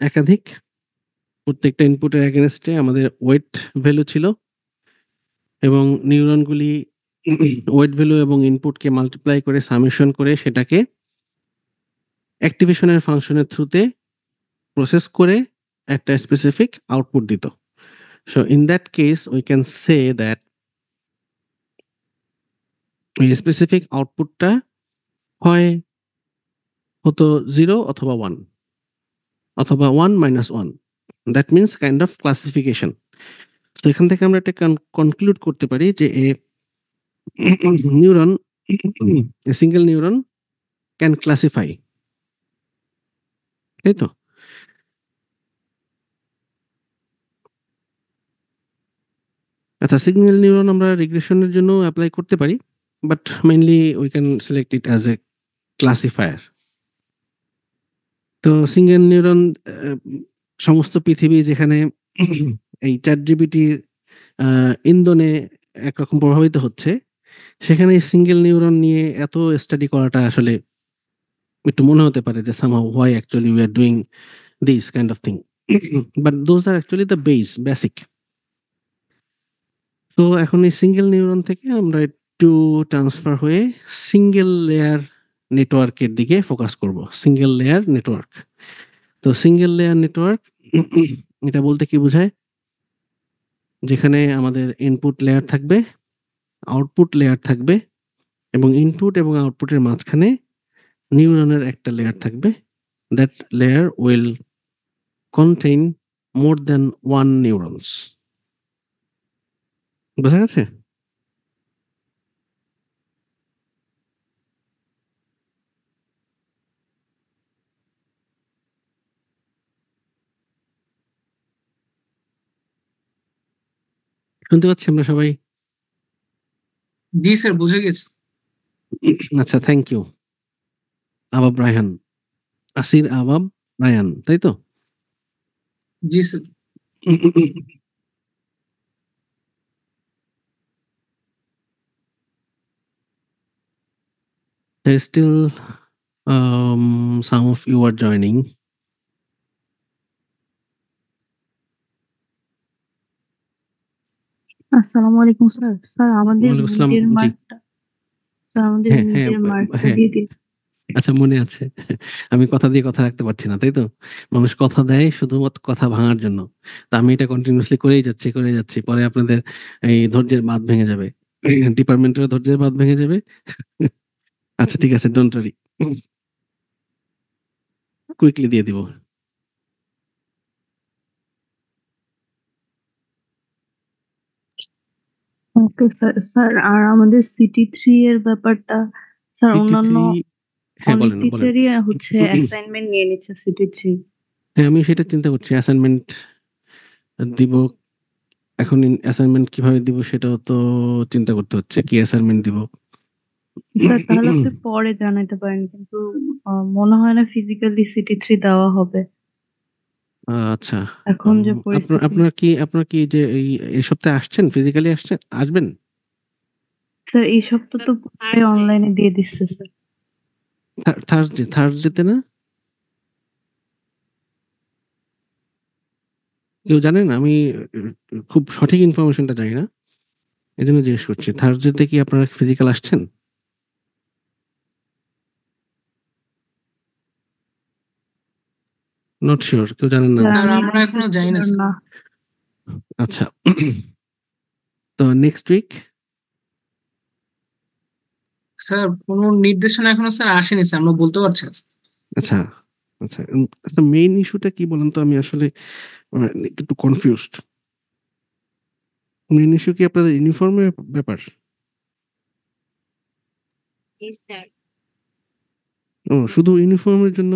একাধিক, প্রত্যেকটা ইনপুটের এগেইনস্টে আমাদের ওয়েট ভ্যালু ছিল এবং নিউরনগুলি ওয়েট ভ্যালু এবং ইনপুটকে মাল্টিপ্লাই করে সামেশন করে সেটাকে অ্যাক্টিভেশনের ফাংশনের থ্রুতে প্রসেস করে একটা স্পেসিফিক আউটপুট দিত। So in that case we can say that ওই স্পেসিফিক আউটপুটটা হয় হতো 0 অথবা 1 অথবা 1 minus 1। That means kind of classification. তো এখান থেকে আমরা একটা কনক্লুড করতে পারি যে neuron, a single neuron can classify, তাই তো? আচ্ছা, সিঙ্গেল নিউরন আমরা রিগ্রেশনের জন্য অ্যাপ্লাই করতে পারি, but mainly we can select it as a classifier. তো সিঙ্গেল নিউরন সমস্ত পৃথিবী যেখানে এই ChatGPT ইন্ধনে একরকম প্রভাবিত হচ্ছে, সেখানে এই সিঙ্গেল নিউরন নিয়ে এত স্টাডি করাটা আসলে একটু মনে হতে পারে যে somehow why actually we are doing this kind of thing. But those are actually the basic. তো এখন এই সিঙ্গেল নিউরন থেকে আমরা একটু ট্রান্সফার হয়ে সিঙ্গেল লেয়ার নেটওয়ার্কের দিকে ফোকাস করব। Single layer network. তো সিঙ্গেল লেয়ার নেটওয়ার্ক এটা বলতে কি বোঝায়? যেখানে আমাদের ইনপুট লেয়ার থাকবে, আউটপুট লেয়ার থাকবে এবং ইনপুট এবং আউটপুটের মাঝখানে নিউরনের একটা লেয়ার থাকবে। That layer will contain more than one neurons. বোঝা গেছে? শুনতে পাচ্ছি আমরা সবাই? জি স্যার, বুঝে গেছি। আচ্ছা, থ্যাংক ইউ। আবাব রায়হান, আসির আবাব রায়হান, তাই তো? জি sir. There's still some of you are joining. আসসালামু আলাইকুম স্যার। স্যার আমাদের ওয়ালাইকুম আসসালাম। মিডের জি। মার্কটা, স্যার আমাদের হ্যাঁ, হ্যাঁ, মিডের মার্কটা হ্যাঁ। দিয়ে দিন। আচ্ছা, মনে আছে। আমি কথা দিয়ে কথা রাখতে পারছি না, তাই তো? মানুষ কথা দেয় শুধুমাত্র কথা ভাঙার জন্য। তো আমি এটা কন্টিনিউয়াসলি করেই যাচ্ছি। পরে আপনাদের এই ধৈর্যের বাঁধ ভেঙে যাবে। ডিপার্টমেন্টেরও ধৈর্যের বাঁধ ভেঙে যাবে। আচ্ছা, ঠিক আছে, ডোন্ট ওয়ারি। কুইকলি দিয়ে দিব। Okay sir. স্যার আর আমাদের CT3 এর ব্যাপারটা, স্যার অন্যান্য হ্যাঁ, অনেক বলেন। টিচারই হচ্ছে অ্যাসাইনমেন্ট নিয়ে নিচ্ছে CT3। হ্যাঁ, আমি সেটা চিন্তা করছি। অ্যাসাইনমেন্ট দিব। এখন অ্যাসাইনমেন্ট কিভাবে দিব সেটাও তো চিন্তা করতে হচ্ছে। কি অ্যাসাইনমেন্ট দিব? স্যার তাহলে আপনি পরে জানাতে পারেন, কিন্তু মনে হয় না ফিজিক্যালি CT3 দেওয়া হবে আচ্ছা। এখন যে পরিস্থিতি। আপনার কি যে এই সপ্তাহে আসছেন? ফিজিক্যালি আসবেন? স্যার এই সপ্তাহ তো পুরোটাই অনলাইনে দিয়ে দিচ্ছে স্যার। থার্সডেতে না? কেউ জানেন? আমি খুব সঠিক ইনফরমেশনটা জানি না। এজন্য জিজ্ঞেস করছি। থার্সডেতে কি আপনারা ফিজিক্যাল আসছেন? Not sure. কেউ জানেন না? স্যার স্যার আমি আমরা এখনো যাই না স্যার। না। আচ্ছা। তো নেক্সট উইক? স্যার কোনো নির্দেশনা এখনো স্যার আসেনি স্যার, আমরা বলতে পারছি না। আচ্ছা, আচ্ছা। আচ্ছা, মেইন ইস্যুটা কি বলেন তো? আমি আসলে একটু কনফিউজড। মেইন ইস্যু কি আপনাদের ইউনিফর্মের ব্যাপার? শুধু ইউনিফর্মের জন্য?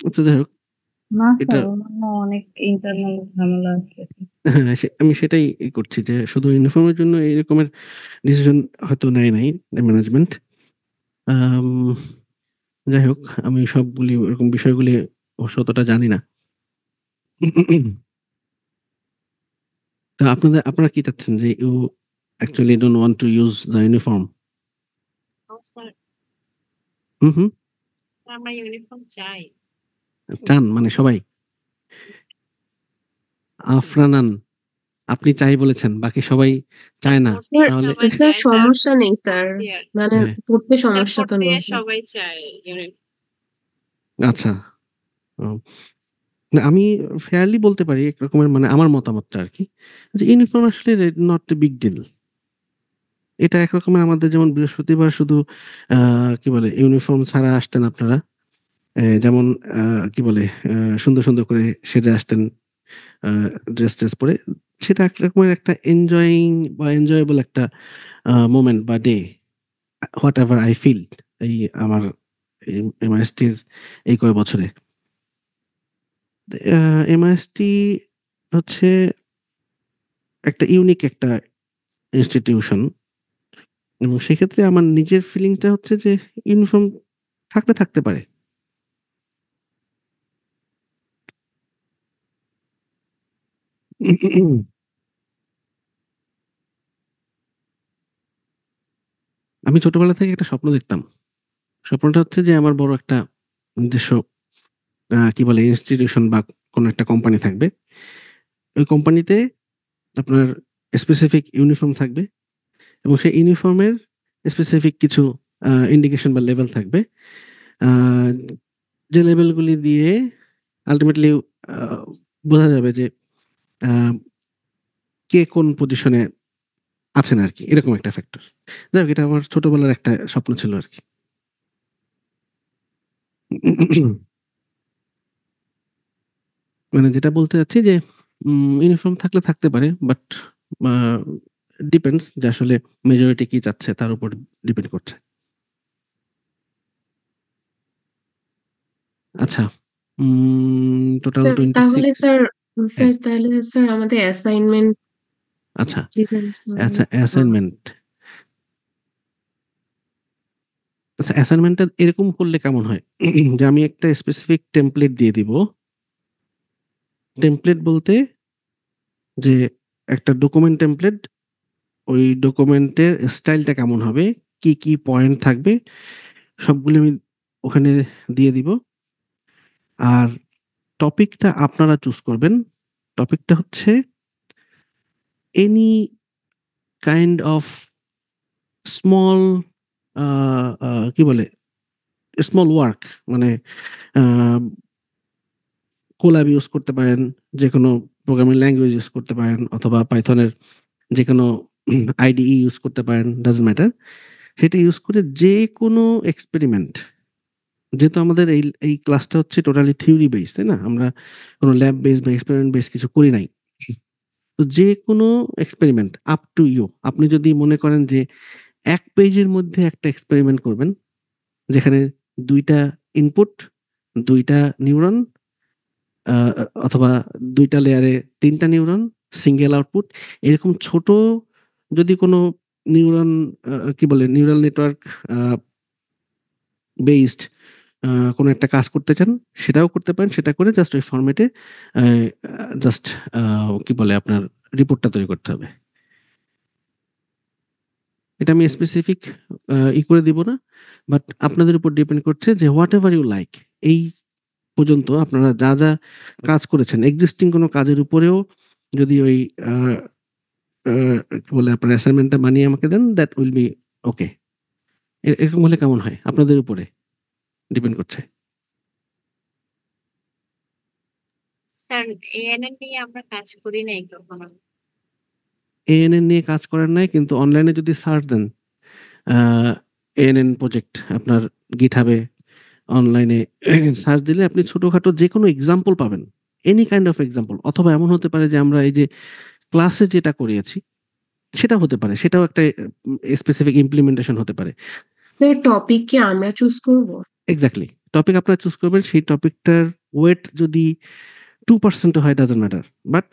আচ্ছা, যাই হোক। না এটা স্যার, অন্যান্য অনেক ইন্টারনাল ঝামেলা আছে। হ্যাঁ, আমি সেটাই করছি যে শুধু ইউনিফর্মের জন্য এই রকমের ডিসিশন হয়তো নেয় নাই ম্যানেজমেন্ট। আম যাই হোক, আমি সবগুলি ওরকম বিষয়গুলি অবশ্য অতটা জানি না। তো আপনারা কি চাচ্ছেন যে you actually don't want to use the uniform? Sir hmm. আমরা ইউনিফর্ম চাই। চান মানে সবাই? আফরানান, আপনি চাই বলেছেন, বাকি সবাই চায় না। স্যার তাহলে সবাই স্যার চায় স্যার সমস্যা নেই স্যার। ফোর্থ ইয়ার মানে হ্যাঁ, পড়তে স্যার সমস্যা তো ফোর্থ নেই ইয়ার স্যার। সবাই চায় ইউনিট আচ্ছা। ও না, আমি ফেয়ারলি বলতে পারি এক রকমের মানে আমার মতামতটা আরকি। যে ইউনিফর্ম আসলে নট এ বিগ ডিল। এটা এক রকমের আমাদের যেমন বৃহস্পতিবার শুধু আ কি বলে ইউনিফর্ম ছাড়া আসতেন আপনারা। যেমন আ কি বলে সুন্দর, সুন্দর করে সেজে আসতেন আ ড্রেস-টেস পরে। সেটা এক রকমের একটা এনজয়িং বা এনজয়েবল একটা মোমেন্ট বা day. Whatever I feel এই আমার এমআইএসটির এই কয় বছরে। আ এমআইএসটি হচ্ছে একটা ইউনিক একটা ইনস্টিটিউশন এবং সেক্ষেত্রে আমার নিজের ফিলিংটা হচ্ছে যে ইউনিফর্ম থাকলে থাকতে পারে। আমি ছোটবেলা থেকে একটা স্বপ্ন দেখতাম। স্বপ্নটা হচ্ছে যে আমার বড় একটা নিজস্ব কি বলে ইনস্টিটিউশন বা কোনো একটা কোম্পানি থাকবে। ওই কোম্পানিতে আপনার স্পেসিফিক ইউনিফর্ম থাকবে এবং সেই ইউনিফর্মের স্পেসিফিক কিছু ইন্ডিকেশন বা লেভেল থাকবে। আ যে লেভেলগুলি দিয়ে আল্টিমেটলি আ বোঝা যাবে যে আ কে কোন পজিশনে আছেন আরকি। এরকম একটা ফ্যাক্টর। যাই হোক এটা আমার ছোটবেলার একটা স্বপ্ন ছিল আরকি। মানে যেটা বলতে চাচ্ছি যে ইউনিফর্ম থাকলে থাকতে পারে। বাট আ ডিপেন্ডস যে আসলে মেজরিটি কি চাচ্ছে তার উপর ডিপেন্ড করছে। আচ্ছা। টোটাল স্যার 26 তাহলে স্যার হ্যাঁ, স্যার তাহলে স্যার আমাদের অ্যাসাইনমেন্ট আচ্ছা, দিবেন স্যার। আচ্ছা অ্যাসাইনমেন্ট। আচ্ছা অ্যাসাইনমেন্টটা এরকম করলে কেমন হয়? যে আমি একটা স্পেসিফিক টেমপ্লেট দিয়ে দিব। টেমপ্লেট বলতে যে একটা ডকুমেন্ট টেমপ্লেট, ওই ডকুমেন্টের স্টাইলটা কেমন হবে, কি, কি পয়েন্ট থাকবে সবগুলো আমি ওখানে দিয়ে দিব। আর টপিকটা আপনারা চুজ করবেন। টপিকটা হচ্ছে এনি কাইন্ড অফ স্মল আ আ কি বলে? স্মল ওয়ার্ক মানে আ কোল্যাব ইউজ করতে পারেন, যেকোনো প্রোগ্রামিং ল্যাঙ্গুয়েজ ইউজ করতে পারেন অথবা পাইথনের যেকোনো আইডিই ইউজ করতে পারেন, ডাজন্ট ম্যাটার। সেটা ইউজ করে যেকোনো এক্সপেরিমেন্ট যেহেতু আমাদের এই ক্লাসটা হচ্ছে টোটালি থিওরি বেসড, তাই না? আমরা কোন ল্যাব বেসড বা এক্সপেরিমেন্ট বেসড কিছু করি নাই। তো যেকোনো এক্সপেরিমেন্ট আপ টু ইউ। আপনি যদি মনে করেন যে ১ পেজের মধ্যে একটা এক্সপেরিমেন্ট করবেন, যেখানে ২ টা ইনপুট, ২ টা নিউরন আ আ অথবা ২ টা লেয়ারে ৩ টা নিউরন, সিঙ্গেল আউটপুট এরকম ছোট যদি কোনো নিউরন কি বলে নিউরাল নেটওয়ার্ক আ বেসড আ কোনো একটা কাজ করতে চান, সেটাও করতে পারেন। সেটা করে জাস্ট ওই ফরমেটে আ জাস্ট আ কি বলে আপনার রিপোর্টটা তৈরি করতে হবে। এটা আমি স্পেসিফিক করে দিব না। বাট আপনাদের উপর ডিপেন্ড করছে যে হোয়াট এভার ইউ লাইক। এই পর্যন্ত আপনারা যা, যা কাজ করেছেন এক্সিস্টিং কোনো কাজের উপরেও যদি ওই আ আ কি বলে আপনার অ্যাসাইনমেন্টটা বানিয়ে আমাকে দেন দ্যাট উইল বি ওকে। এরকম হলে কেমন হয়? আপনাদের উপরে ডিপেন্ড করছে। স্যার এএনএন নিয়ে আমরা কাজ করি নাই কখনো এএনএন নিয়ে কাজ করেন নাই কিন্তু অনলাইনে যদি সার্চ দেন আ এএনএন প্রজেক্ট আপনার GitHub এ অনলাইনে সার্চ দিলে আপনি ছোটখাটো যেকোনো এক্সাম্পল পাবেন। এনি কাইন্ড অফ এক্সাম্পল অথবা এমন হতে পারে যে আমরা এই যে ক্লাসে যেটা করিয়েছি সেটা হতে পারে। সেটাও একটা স্পেসিফিক ইমপ্লিমেন্টেশন হতে পারে। স্যার টপিক কি আমরা চুজ করব? এক্সাক্টলি। টপিক আপনারা চুজ করবেন। সেই টপিকটার ওয়েট যদি 2% ও হয় doesn't matter. But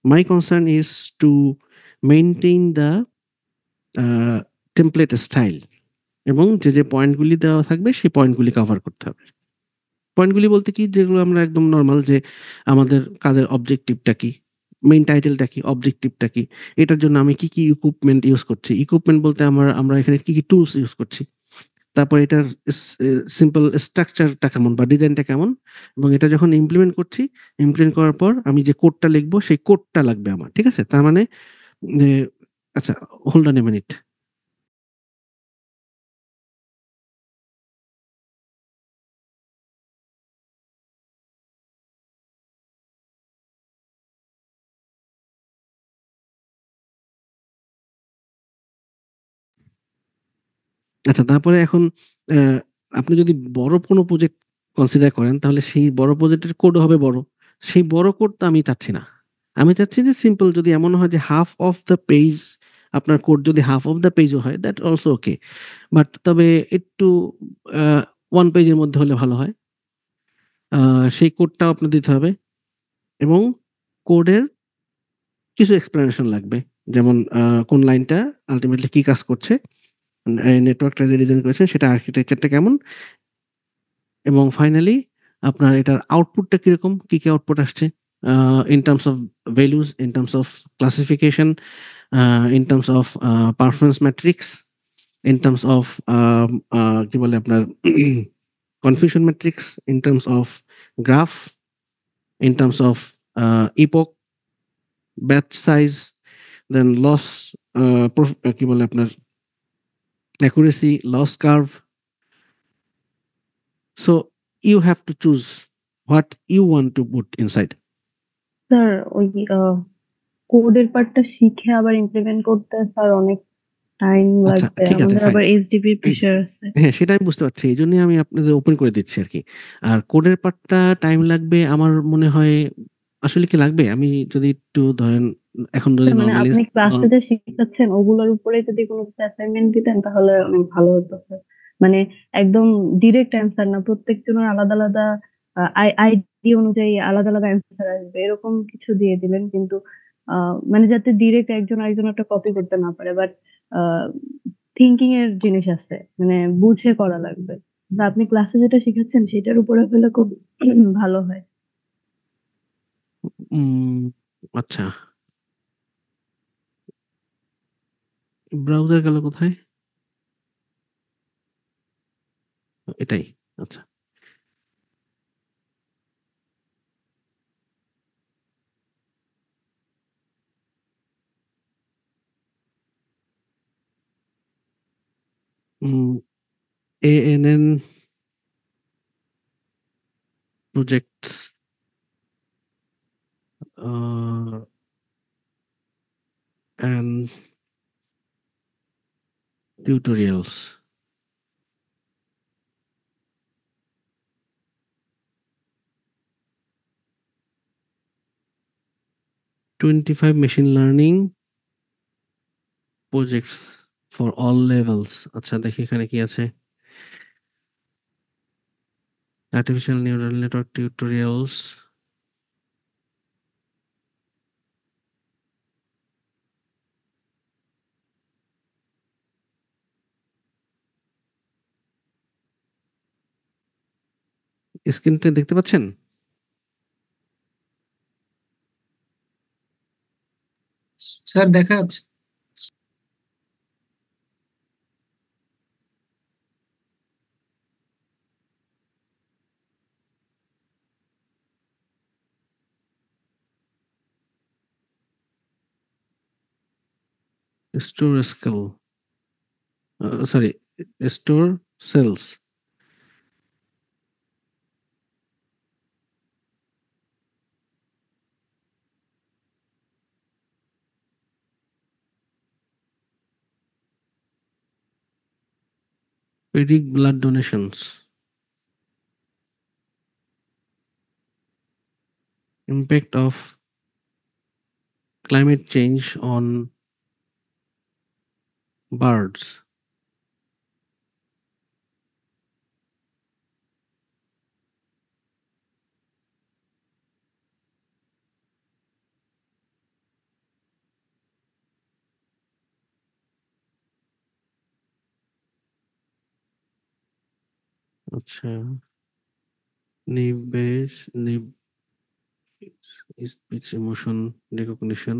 my concern is to maintain the a template style এবং যে পয়েন্টগুলি দেওয়া থাকবে সেই পয়েন্টগুলি কভার করতে হবে। পয়েন্টগুলি বলতে কি যেগুলো আমরা একদম নরমাল যে আমাদের কাজের অবজেক্টিভটা কি? মেইন টাইটেলটা কি? অবজেক্টিভটা কি? এটার জন্য আমি কি, কি ইকুইপমেন্ট ইউজ করছি? ইকুইপমেন্ট বলতে আমরা এখানে কি, কি টুলস ইউজ করছি? তারপর এটার সিম্পল স্ট্রাকচারটা কেমন বা ডিজাইনটা কেমন, এবং এটা যখন ইমপ্লিমেন্ট করছি, ইমপ্লিমেন্ট করার পর আমি যে কোডটা লিখবো সেই কোডটা লাগবে আমার, ঠিক আছে? তার মানে আচ্ছা, হোল্ড অন এ মিনিট। আচ্ছা, তারপরে এখন আপনি যদি বড় কোনো প্রজেক্ট কনসিডার করেন, তাহলে সেই বড় প্রজেক্টের কোডও হবে বড়। সেই বড় কোড তো আমি চাচ্ছি না। আমি চাচ্ছি যে সিম্পল যদি এমন হয় যে হাফ অফ দ্য পেজ, আপনার কোড যদি হাফ অফ দ্য পেজও হয়, দ্যাট অলসো ওকে। বাট তবে একটু 1 পেজের মধ্যে হলে ভালো হয়। সেই কোডটাও আপনার দিতে হবে, এবং কোডের কিছু এক্সপ্লেনেশন লাগবে। যেমন কোন লাইনটা আল্টিমেটলি কি কাজ করছে, এই নেটওয়ার্কটা যে ডিজাইন করেছেন সেটা আর্কিটেকচারটা কেমন, এবং ফাইনালি আপনার এটার আউটপুটটা কিরকম, কি, কি আউটপুট আসছে in terms of values, in terms of classification, in terms of performance matrix, in terms of কি বলে আপনার confusion matrix, in terms of graph, in terms of epoch, batch size, then loss, কি বলে আপনার accuracy, loss curve. So you have to choose what you want to put inside. Sir ওই কোডের পার্টটা শিখে আবার ইমপ্লিমেন্ট করতে স্যার অনেক টাইম আচ্ছা, লাগবে, ঠিক আছে, আমাদের ফাইন। আবার এইচডিবির প্রেশার আছে। হ্যাঁ, সেটা আমি বুঝতে পারছি। এইজন্যই আমি আপনাদের ওপেন করে দিচ্ছি আরকি। আর কোডের পার্টটা টাইম লাগবে আমার মনে হয়, আসলে কি লাগবে? আমি যদি একটু ধরেন এখন যদি স্যার মানে নরমালি আপনি ক্লাসে যে শিখাচ্ছেন ওগুলোর উপরে যদি কোনো অ্যাসাইনমেন্ট দিতেন তাহলে অনেক ভালো হতো স্যার। মানে একদম ডিরেক্ট অ্যান্সার না, প্রত্যেকজনের আলাদা আলাদা আইডি অনুযায়ী আলাদা আলাদা অ্যান্সার আসবে, এরকম কিছু দিয়ে দিলেন। কিন্তু মানে যাতে ডিরেক্ট একজন আরেকজনেরটা কপি করতে না পারে, বাট থিঙ্কিং এর জিনিস আছে, মানে বুঝে করা লাগবে। বা আপনি ক্লাসে যেটা শিখাচ্ছেন সেটার উপরে হলে খুব ভালো হয়। উম আচ্ছা, ব্রাউজার গেল কোথায়? এটাই। আচ্ছা। ANN projects and tutorials. "25 machine learning projects for all levels." আচ্ছা, দেখি এখানে কি আছে। Artificial neural network tutorials. স্ক্রিনটা দেখতে পাচ্ছেন? স্যার দেখা যাচ্ছে। Store skill. Sorry, store cells. Predict blood donations. Impact of climate change on birds. আচ্ছা, nib speech emotion recognition.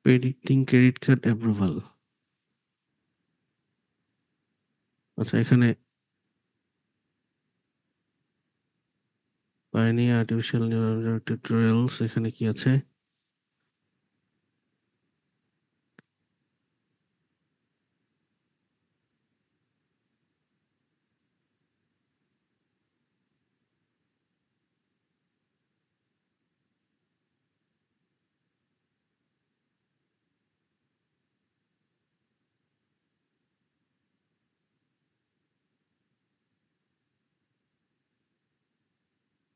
Predicting credit card approval. আচ্ছা, এখানে পায়োনিয়ার আর্টিফিশিয়াল নিউরাল টিউটোরিয়ালস, এখানে কি আছে?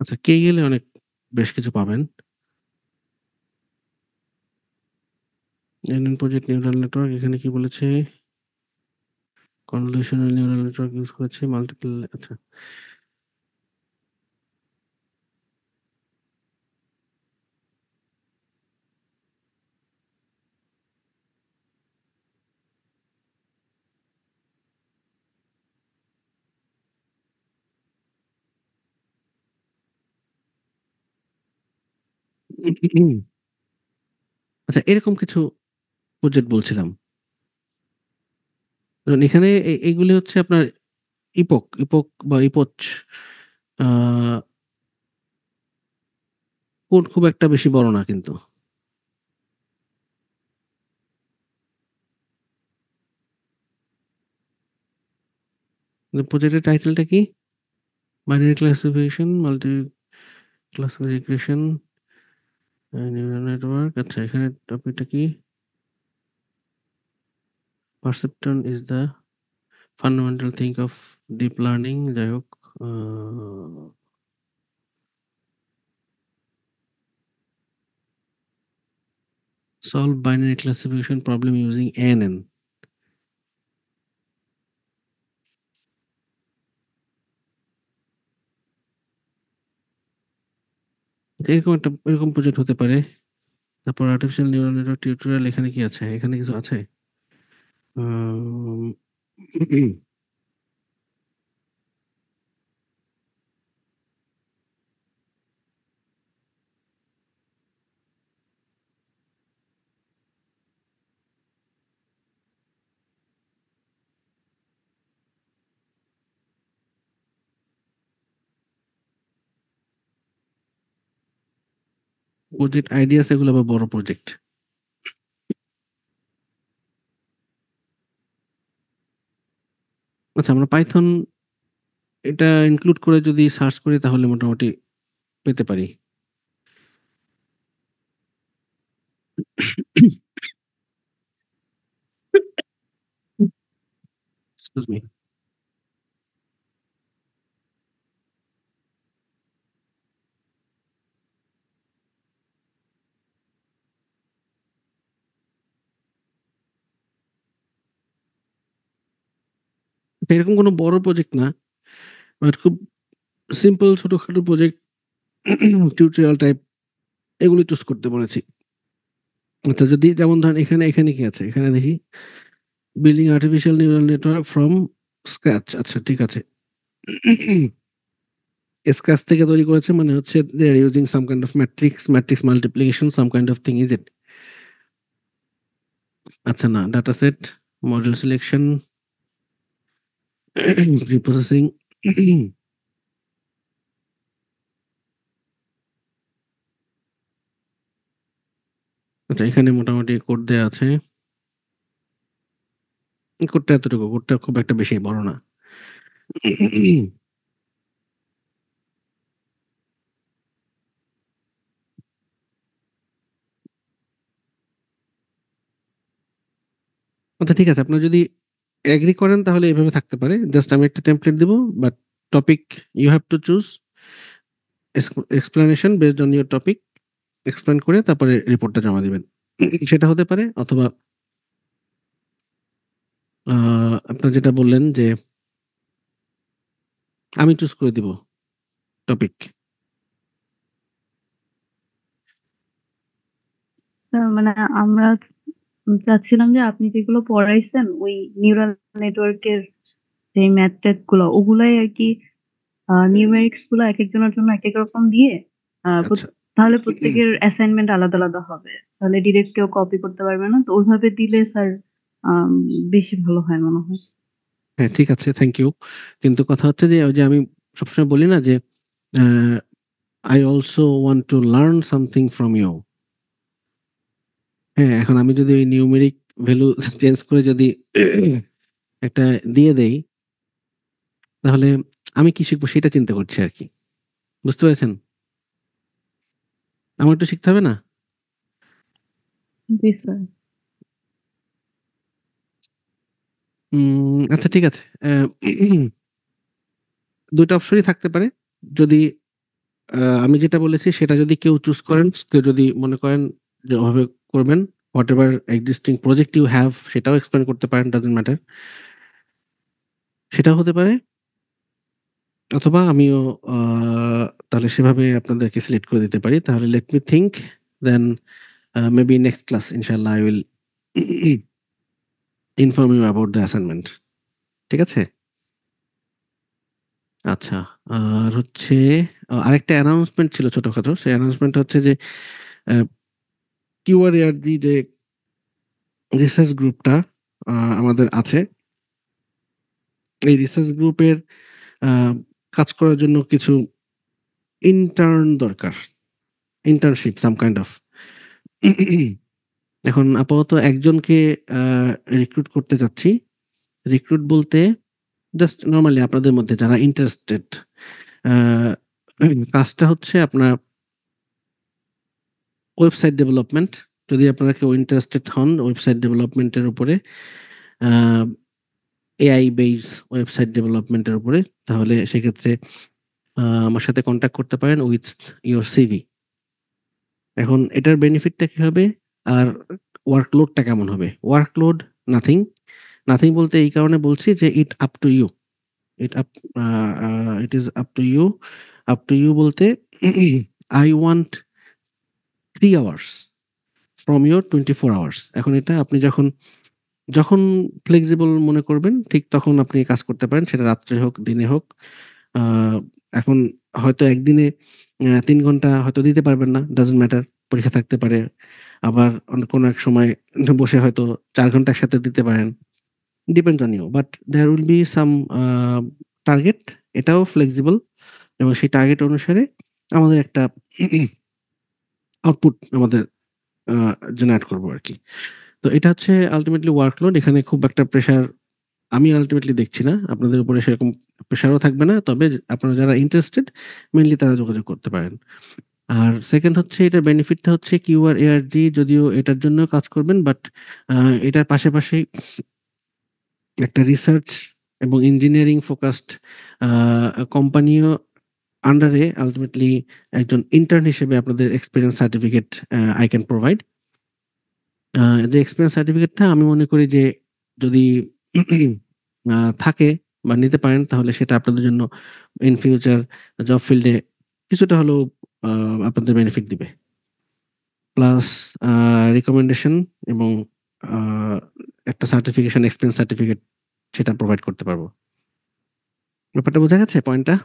আচ্ছা, কে গেলে অনেক বেশ কিছু পাবেন। এনএন প্রজেক্ট নিউরাল নেটওয়ার্ক, এখানে কি বলেছে? কনভলিউশনাল নিউরাল নেটওয়ার্ক ইউজ করেছে মাল্টিপল। আচ্ছা, আচ্ছা, এরকম কিছু প্রজেক্ট বলছিলাম। ধরুন এখানে এগুলি হচ্ছে আপনার ইপক বা ইপোচ কোড খুব একটা বেশি বড় না কিন্তু। প্রজেক্টের টাইটেলটা কি? Binary classification, multi class regression, neural network. আচ্ছা, এখানে টপিকটা কি? Perceptron is the fundamental thing of deep learning. যাই হোক, solve binary classification problem using ANN. এরকম প্রজেক্ট হতে পারে। তারপর আর্টিফিশিয়াল নিউরাল নেটওয়ার্ক টিউটোরিয়াল, এখানে কি আছে? এখানে কিছু আছে? উম, প্রজেক্ট আইডিয়াস, এগুলো আবার বড় প্রজেক্ট। আচ্ছা, আমরা পাইথন এটা ইনক্লুড করে যদি সার্চ করি তাহলে মোটামুটি পেতে পারি। Excuse me. এরকম কোনো বড় প্রজেক্ট না, বাট খুব সিম্পল ছোটখাটো প্রজেক্ট, টিউটোরিয়াল টাইপ, এগুলো চুজ করতে বলেছি। আচ্ছা, যদি যেমন ধরেন এখানে কি আছে? এখানে দেখি building artificial neural network from scratch. আচ্ছা, ঠিক আছে। স্ক্র্যাচ থেকে তৈরি করেছে মানে হচ্ছে they are using some kind of matrix multiplication, some kind of thing, is it? আচ্ছা, না, data set, model selection, preprocessing. আচ্ছা, এখানে মোটামুটি কোড দেয়া আছে। কোডটা এতটুকু, কোডটা খুব একটা বেশি বড় না। আচ্ছা, ঠিক আছে, আপনারা যদি এগ্রি করেন তাহলে এভাবে থাকতে পারে। জাস্ট আমি একটা টেমপ্লেট দিব, but topic you have to choose explanation based on your topic, explain করে তারপরে রিপোর্টটা জমা দিবেন। সেটা হতে পারে, অথবা আপনার যেটা বললেন যে আমি চুজ করে দিব টপিক। মানে আমরা চাচ্ছিলাম যে আপনি যেগুলো পড়াইছেন ওই নিউরাল নেটওয়ার্কের যে ম্যাথ ট্যাথ গুলো ওগুলাই আর কি, নিউমেরিক্স গুলো এক একজনের জন্য এক এক রকম দিয়ে আচ্ছা, তাহলে প্রত্যেকের অ্যাসাইনমেন্ট আলাদা আলাদা হবে, তাহলে ডিরেক্ট কেউ কপি করতে পারবে না, তো ওইভাবে দিলে স্যার বেশি ভালো হয় মনে হয়। হ্যাঁ, ঠিক আছে, থ্যাংক ইউ। কিন্তু কথা হচ্ছে যে ওই যে আমি সবসময় বলি না যে I also want to learn something from you. হ্যাঁ, এখন আমি যদি ওই নিউমেরিক ভ্যালু চেঞ্জ করে যদি একটা দিয়ে দেই, তাহলে আমি কি শিখবো সেটা চিন্তা করছি আরকি। বুঝতে পেরেছেন? আমার একটু শিখতে হবে না? জি স্যার। আচ্ছা, ঠিক আছে। ২ টা অপশনই থাকতে পারে। যদি আমি যেটা বলেছি সেটা যদি কেউ চুজ করেন, কেউ যদি মনে করেন যে ওভাবে করবেন, whatever existing project you have সেটাও এক্সপ্লেইন করতে পারেন, ডাজন্ট ম্যাটার। সেটাও হতে পারে। অথবা আমিও আ তাহলে সেভাবে আপনাদেরকে সিলেক্ট করে দিতে পারি। তাহলে let me think, then maybe next class ইনশাআল্লাহ I will inform you about the assignment. ঠিক আছে? আচ্ছা। আর হচ্ছে আরেকটা অ্যানাউন্সমেন্ট ছিল ছোটখাটো। সেই অ্যানাউন্সমেন্ট হচ্ছে যে অ্যা কিউআরএআরডি যে রিসার্চ গ্রুপটা আমাদের আছে। এই রিসার্চ গ্রুপের আ কাজ করার জন্য কিছু ইন্টার্ন দরকার। Internship some kind of. এখন আপাতত একজনকে আ রিক্রুট করতে চাচ্ছি। রিক্রুট বলতে জাস্ট নরমালি আপনাদের মধ্যে যারা ইন্টারেস্টেড। আ কাজটা হচ্ছে আপনার ওয়েবসাইট ডেভেলপমেন্ট। যদি আপনারা কেউ ইন্টারেস্টেড হন ওয়েবসাইট ডেভেলপমেন্টের উপরে, আ এআই বেইস ওয়েবসাইট ডেভেলপমেন্টের উপরে, তাহলে সেক্ষেত্রে আমার সাথে কনট্যাক্ট করতে পারেন উইথ ইওর সিভি। এখন এটার বেনিফিটটা কি হবে? আর ওয়ার্কলোডটা কেমন হবে? Workload nothing. নাথিং বলতে এই কারণে বলছি যে it up to you. It up uh uh it is up to you. Up to you বলতে I want 3 hours from your 24 hours। এখন এটা আপনি যখন ফ্লেক্সিবল মনে করবেন ঠিক তখন আপনি কাজ করতে পারেন। সেটা রাত্রে হোক, দিনে হোক। আ এখন হয়তো একদিনে ৩ ঘন্টা হয়তো দিতে পারবেন না, ডাজন্ট ম্যাটার। পরীক্ষা থাকতে পারে। আবার কোনো এক সময় বসে হয়তো ৪ ঘন্টা একসাথে দিতে পারেন। Depends on you. But there will be some target. এটাও ফ্লেক্সিবল এবং সেই টার্গেট অনুসারে আমাদের একটা আউটপুট আমাদের আ জেনারেট করব আরকি। তো এটা হচ্ছে আল্টিমেটলি ওয়ার্কলোড। এখানে খুব একটা প্রেশার আমি আল্টিমেটলি দেখছি না। আপনাদের উপরে সেরকম প্রেশারও থাকবে না। তবে আপনারা যারা ইন্টারেস্টেড মেইনলি তারা যোগাযোগ করতে পারেন। আর সেকেন্ড হচ্ছে এটার বেনিফিটটা হচ্ছে কিউআরএআরডি যদিও এটার জন্যও কাজ করবেন, বাট আ এটার পাশাপাশি একটা রিসার্চ এবং ইঞ্জিনিয়ারিং ফোকাসড আ কোম্পানিও আন্ডারে আল্টিমেটলি একজন ইন্টার্ন হিসেবে আপনাদের experience certificate I can provide। আ যে এক্সপেরিয়েন্স সার্টিফিকেটটা আমি মনে করি যে যদি থাকে বা নিতে পারেন তাহলে সেটা আপনাদের জন্য ইন ফিউচার জব ফিল্ডে কিছুটা হলেও আ আপনাদের বেনিফিট দিবে। প্লাস আ রিকমেন্ডেশন এবং আ একটা সার্টিফিকেশন এক্সপেরিয়েন্স সার্টিফিকেট সেটা প্রোভাইড করতে পারব। ব্যাপারটা বোঝা গেছে পয়েন্টটা?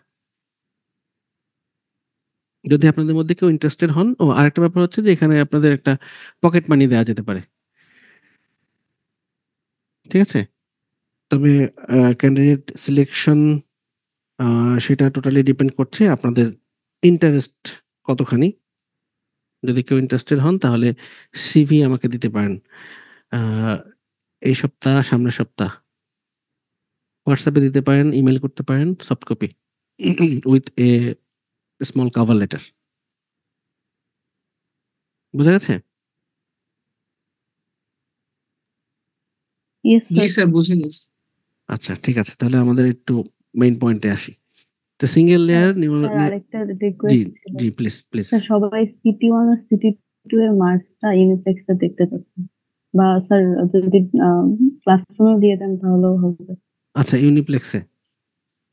যদি আপনাদের মধ্যে কেউ ইন্টারেস্টেড হন। আরেকটা ব্যাপার হচ্ছে যে এখানে আপনাদের একটা পকেট মানি দেয়া যেতে পারে। ঠিক আছে? তবে ক্যান্ডিডেট সিলেকশন আ সেটা টোটালি ডিপেন্ড করছে আপনাদের ইন্টারেস্ট কতখানি। যদি কেউ ইন্টারেস্টেড হন তাহলে সিভি আমাকে দিতে পারেন। আ এই সপ্তাহ, সামনের সপ্তাহ। হোয়াটসঅ্যাপে দিতে পারেন, ইমেইল করতে পারেন, soft copy with a small cover letter. বোঝা গেছে? ইয়েস জি স্যার। স্যার, বুঝে গেছি। আচ্ছা, ঠিক আছে। তাহলে আমাদের একটু মেইন পয়েন্টে আসি। তো সিঙ্গেল স্যার, লেয়ার স্যার আরেকটা জি, রিকোয়েস্ট ছিল। জি প্লিজ, প্লিজ। স্যার সবাই সিটি 1 আর সিটি 2 এর মার্কসটা ইউনিপ্লেক্সে দেখতে চাচ্ছি। বা স্যার যদি ক্লাসরুমেও দিয়ে দেন তাহলেও হবে। আচ্ছা, ইউনিপ্লেক্সে।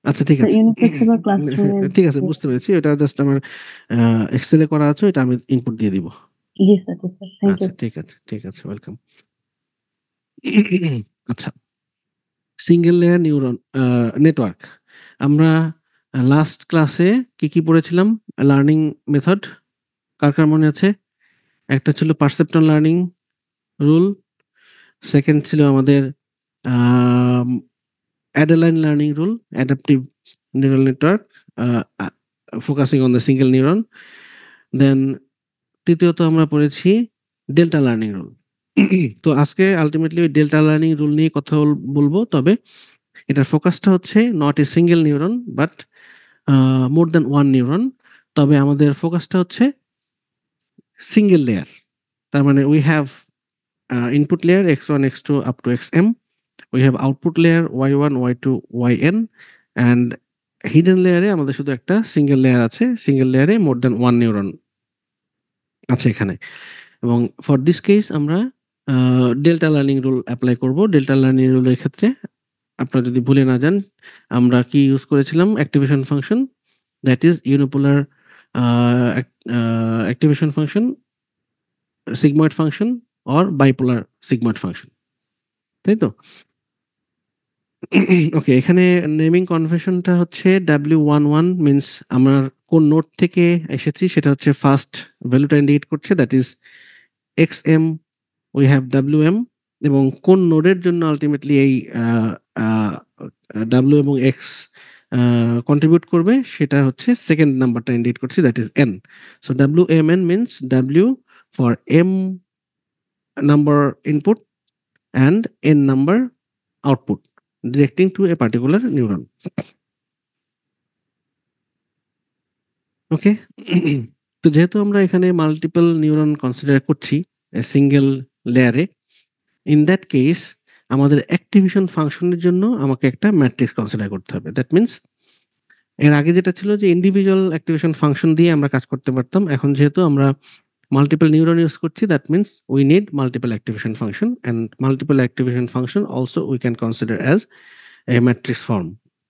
আচ্ছা, ঠিক স্যার আছে। ইউনিপ্লেক্সে বা ক্লাসরুমে। ঠিক আছে, বুঝতে পেরেছি। ওটা জাস্ট আমার এক্সেলে করা আছে। এটা আমি ইনপুট দিয়ে দিব। জি স্যার, জি স্যার। Thank you. আচ্ছা, ঠিক আছে, ঠিক আছে। ওয়েলকাম। আচ্ছা, সিঙ্গেল লেয়ার নিউরন নেটওয়ার্ক। আমরা লাস্ট ক্লাসে কি পড়েছিলাম? লার্নিং মেথড, কার মনে আছে? একটা ছিল পারসেপ্ট্রন লার্নিং রুল, সেকেন্ড ছিল আমাদের adaline learning rule, adaptive neural network focusing on the single neuron. Then তৃতীয়ত আমরা পড়েছি ডেল্টা লার্নিং রুল। তো আজকে আলটিমেটলি ওই ডেল্টা লার্নিং রুল নিয়ে কথা বলবো, তবে এটার ফোকাসটা হচ্ছে not a single neuron but more than one neuron. তবে আমাদের ফোকাসটা হচ্ছে সিঙ্গেল লেয়ার। তার মানে we have input layer x1 x2 up to xm, we have output layer y1 y2 yn, and hidden layer এ আমাদের শুধু একটা সিঙ্গেল লেয়ার আছে, সিঙ্গেল লেয়ারে মোর দ্যান ওয়ান নিউরন আছে এখানে। এবং ফর দিস কেস আমরা ডেল্টা লার্নিং রুল অ্যাপ্লাই করব। ডেল্টা লার্নিং রুলের ক্ষেত্রে আপনারা যদি ভুলে না যান, আমরা কি ইউজ করেছিলাম? Activation function, that is unipolar activation function, sigmoid function or bipolar sigmoid function, তাই তো? ওকে, এখানে নেমিং কনভেনশনটা হচ্ছে W11 মিন্স আমার কোন নোড থেকে এসেছি সেটা হচ্ছে ফার্স্ট ভ্যালুটা ইন্ডিকেট করছে, that is XM, we have WM, এবং কোন নোডের জন্য আলটিমেটলি এই W এবং X কন্ট্রিবিউট করবে সেটা হচ্ছে সেকেন্ড নাম্বারটা ইন্ডিকেট করছে, that is N। So WMN means W for M number input and N number output directing to a particular neuron. ওকে, তো যেহেতু আমরা এখানে মাল্টিপল নিউরন কনসিডার করছি সিঙ্গেল লেয়ারে, ইন দ্যাট কেস আমাদের অ্যাক্টিভেশন ফাংশনের জন্য আমাকে একটা ম্যাট্রিক্স কনসিডার করতে হবে। দ্যাট মিন্স এর আগে যেটা ছিল যে ইন্ডিভিজুয়াল অ্যাক্টিভেশন ফাংশন দিয়ে আমরা কাজ করতে পারতাম, এখন যেহেতু আমরা multiple neuron use করছি, that means we need multiple activation function, and multiple activation function also we can consider as a matrix form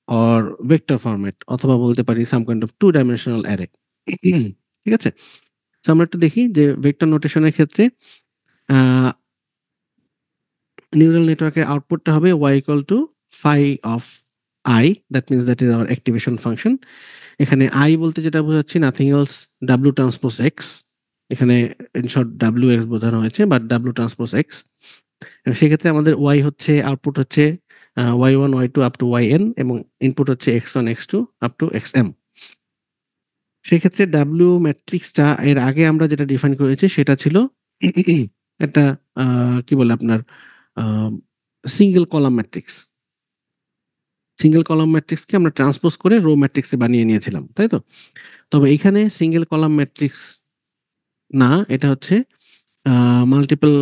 or vector format, অথবা বলতে পারি some kind of two dimensional array। ঠিক আছে, তো আমরা একটু দেখি যে ভেক্টর নোটেশনের ক্ষেত্রে নিউরাল নেটওয়ার্কের আউটপুটটা হবে y equal to phi of I, that means that is our activation function। এখানে I বলতে যেটা বোঝাচ্ছি nothing else W transpose X, এখানে ইন শর্ট WX বোঝানো হয়েছে, বাট W ট্রান্সপোজ X। সেক্ষেত্রে আমাদের Y হচ্ছে, আউটপুট হচ্ছে Y1 Y2 up to YN, এবং ইনপুট হচ্ছে X1 X2 up to XM। সেক্ষেত্রে W ম্যাট্রিক্সটা এর আগে আমরা যেটা ডিফাইন করেছি সেটা ছিল একটা কি বলে আপনার single column matrix. Single column ম্যাট্রিক্সকে আমরা ট্রান্সপোজ করে রো ম্যাট্রিক্সে বানিয়ে নিয়েছিলাম, তাই তো? তবে এখানে সিঙ্গেল কলাম ম্যাট্রিক্স না, এটা হচ্ছে multiple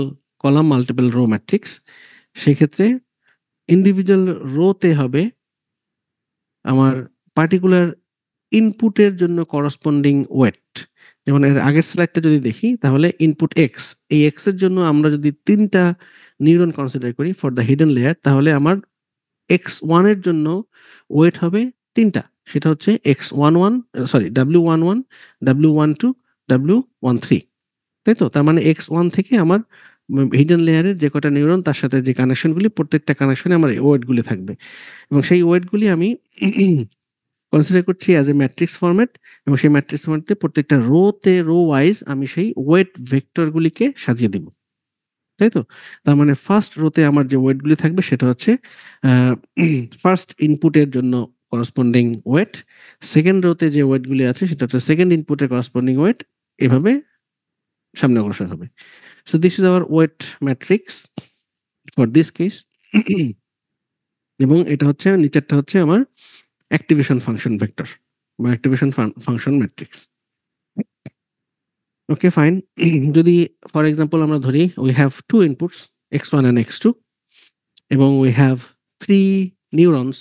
column multiple row matrix. সেক্ষেত্রে ইন্ডিভিজুয়াল রোতে হবে আমার পার্টিকুলার ইনপুটের জন্য করসপন্ডিং ওয়েট। যেমন এর আগের স্লাইডটা যদি দেখি তাহলে ইনপুট এক্স, এই এক্স এর জন্য আমরা যদি তিনটা নিউরন কনসিডার করি ফর দ্য হিডেন লেয়ার, তাহলে আমার X1 এর জন্য ওয়েট হবে তিনটা, সেটা হচ্ছে X11 sorry W11 W12 W13, তাই তো? তার মানে X1 থেকে আমার হিডেন লেয়ারের যে কটা নিউরন তার সাথে যে কানেকশনগুলি, প্রত্যেকটা কানেকশনে আমার ওয়েটগুলি থাকবে, এবং সেই ওয়েটগুলি আমি কনসিডার করছি অ্যাজ এ ম্যাট্রিক্স ফরম্যাট, এবং সেই ম্যাট্রিক্স ফরম্যাটে প্রত্যেকটা রোতে রো ওয়াইজ আমি সেই ওয়েট ভেক্টরগুলিকে সাজিয়ে দিব, তাই তো? তার মানে ফার্স্ট রোতে আমার যে ওয়েটগুলি থাকবে সেটা হচ্ছে ফার্স্ট ইনপুটের জন্য করসপন্ডিং ওয়েট, সেকেন্ড রোতে যে ওয়েটগুলি আছে সেটা হচ্ছে সেকেন্ড ইনপুটের করসপন্ডিং ওয়েট, এভাবে সামনে অগ্রসর হবে। So this is our weight matrix for this case। এবং এটা হচ্ছে নিচেরটা হচ্ছে আমার অ্যাক্টিভেশন ফাংশন ভেক্টর বা activation function matrix. Okay fine, যদি ফর এক্সাম্পল আমরা ধরি we have to inputs X1 and X2, এবং we have 3 neurons